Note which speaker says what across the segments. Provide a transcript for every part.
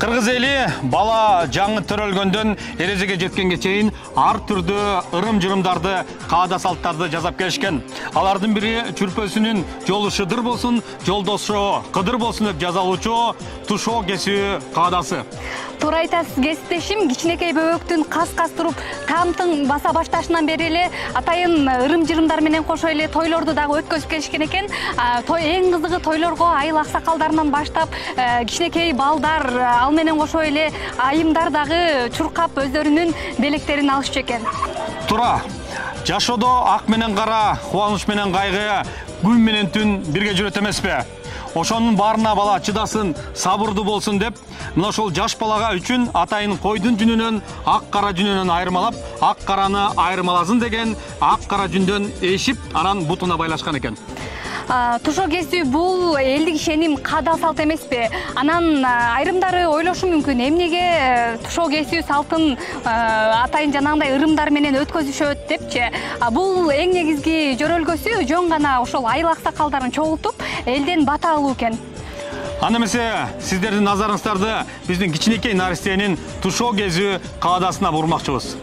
Speaker 1: Кыргыз эли бала жаңы төрөлгөндөн эрежеге жеткенге чейин ар түрдүү ырым-жырымдарды, каада салттарды жасап келишкен. Алардын бири чүрпөсүнүн жолу шыдыр болсун, жолдошу кыдыр болсун деп жазалуучу тушоо кесүү каадасы.
Speaker 2: Туура айтасыз кесиптешим, кичинекей бөбөктүн кас-кас туруп таамтың баса башташынан бери эле атайын ырым-жырымдар менен кошо эле тойлорду дагы өткөзүп келишкен экен. Эң кызыгы тойлорго айыл аксакалдарынан баштап кичинекей балдар ал менен кошо эле айымдар дагы чуркап өздөрүнүн белектерин алышчу экен.
Speaker 1: Туура. Жашоодо ак менен кара, кубаныч менен кайгы, күн менен түн бирге жүрөт эмеспи? Ошонун баарына бала чыдасын, сабырдуу болсун деп, мына ошол жаш балага үчүн атайын койдун жүнүнөн ак кара жүнүнөн айырмалап, ак караны айырмаласын деген ак кара жүндөн эшип, анан бутуна байлашкан экен.
Speaker 2: Тушоо кесүү бул элдик ишеним, каада салт эмеспи? Анан айрымдары ойлошу мүмкүн, эмнеге тушоо кесүү салтын атайын жанагындай ырымдар менен өткөзүшөт депчи. Бул эң негизги жөрөлгөсү жөн гана ошол айыл аксакалдарын чогултуп, элден бата алуу экен.
Speaker 1: Анда эмесе сиздердин назарыңыздарды биздин кичинекей наристенин тушоо кесүү каадасына бурмакчыбыз.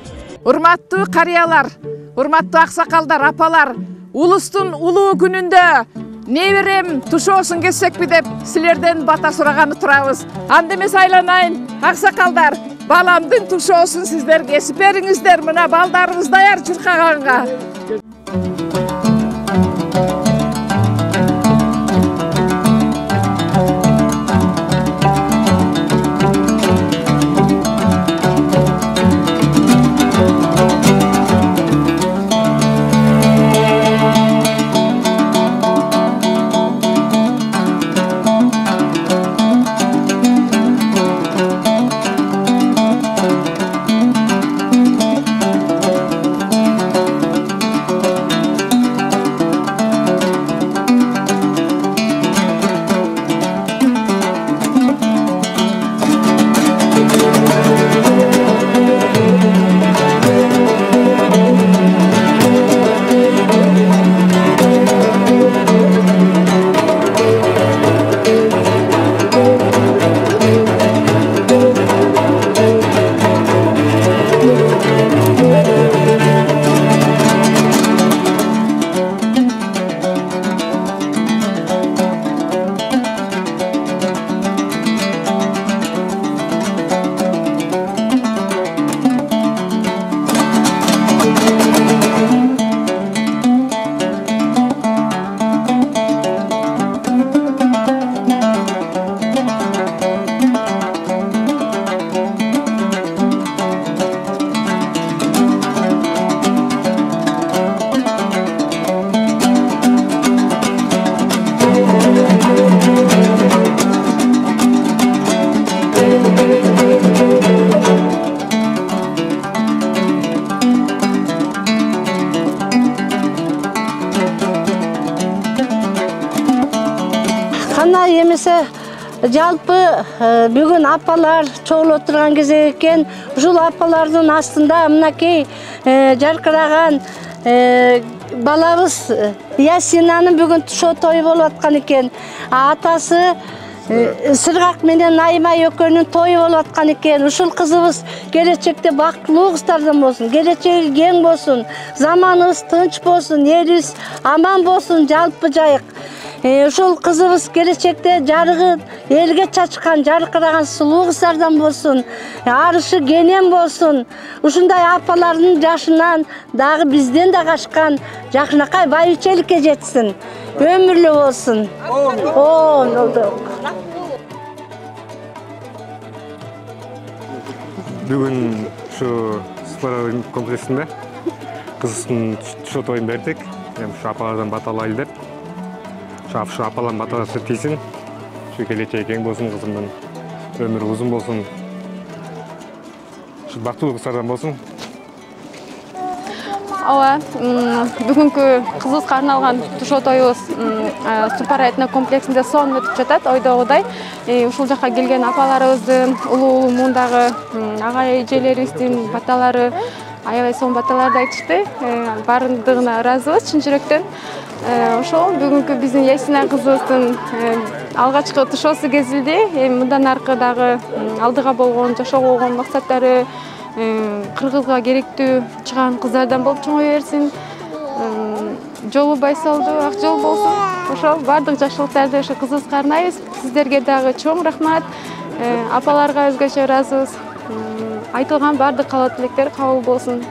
Speaker 3: Урматтуу карыялар, урматтуу аксакалдар, апалар, улустун улуу күнүндө неберем тушоосун кессекпи деп силерден бата сураганы турабыз. Анда эмесе айланайын, аксакалдар, баламдын тушоосун сиздер кесип бериңиздер, мына балдарыбыз даяр чуркаганга.
Speaker 4: Жалпы бүгүн апалар чогулуп турган кезек экен. Ушул апалардын астында мынакей жаркыраган балабыз Ясинанын бүгүн тушоо тою болуп аткан экен. Атасы Сыргак менен Найма экөөнүн тою болуп аткан экен. Ушул кызыбыз келечекте бактылуу кыздардан болсун, келечеги кең болсун, заманыбыз тынч болсун, элибиз аман болсун, жалпы жайык. Ушул кызыбыз келечекте жарыгы элге чачкан, жаркыраган сулуу кыздардан болсун, арышы кенен болсун. Ушундай апалардын жашынан дагы бизден да качкан жакынакай байбичеликке жетсин. Өмүрлүү болсун.
Speaker 5: Бүгүн ушу спорт комплексинде кызыбыздын тушоо тоюн бердик. Ушу апалардан бата алайлы деп. Ушу апалардын батасы тийсин. Ушу келечеги кең болсун, кызымдын өмүрү узун болсун. Ушу бактылуу кыздардан болсун.
Speaker 6: Ооба, бүгүнкү кызыбызга арналган тушоо тоюбуз Супар этно комплексинде сонун өтүп жатат. Ойдогудай ушул жакка келген апаларыбыздын, улуу муундагы ага эжелерибиздин баталары аябай сонун баталарды айтышты. Баардыгына ыраазыбыз чын жүрөктөн. Ошол бүгүнкү биздин Ясина кызыбыздын алгачкы тушоосу кезилди. Мындан аркы дагы алдыга болгон жашоого болгон максаттары кыргызга керектүү чыган кыздардан болуп чоңой берсин. Жолу байсалдуу, ак жол болсун. Ошол баардык жакшылыктарды ошо кызыбызга арнайбыз. Сиздерге дагы чоң рахмат. Апаларга өзгөчө ыраазыбыз. Айтылган баардык каалоо тилектер кабыл болсун.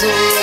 Speaker 7: Azul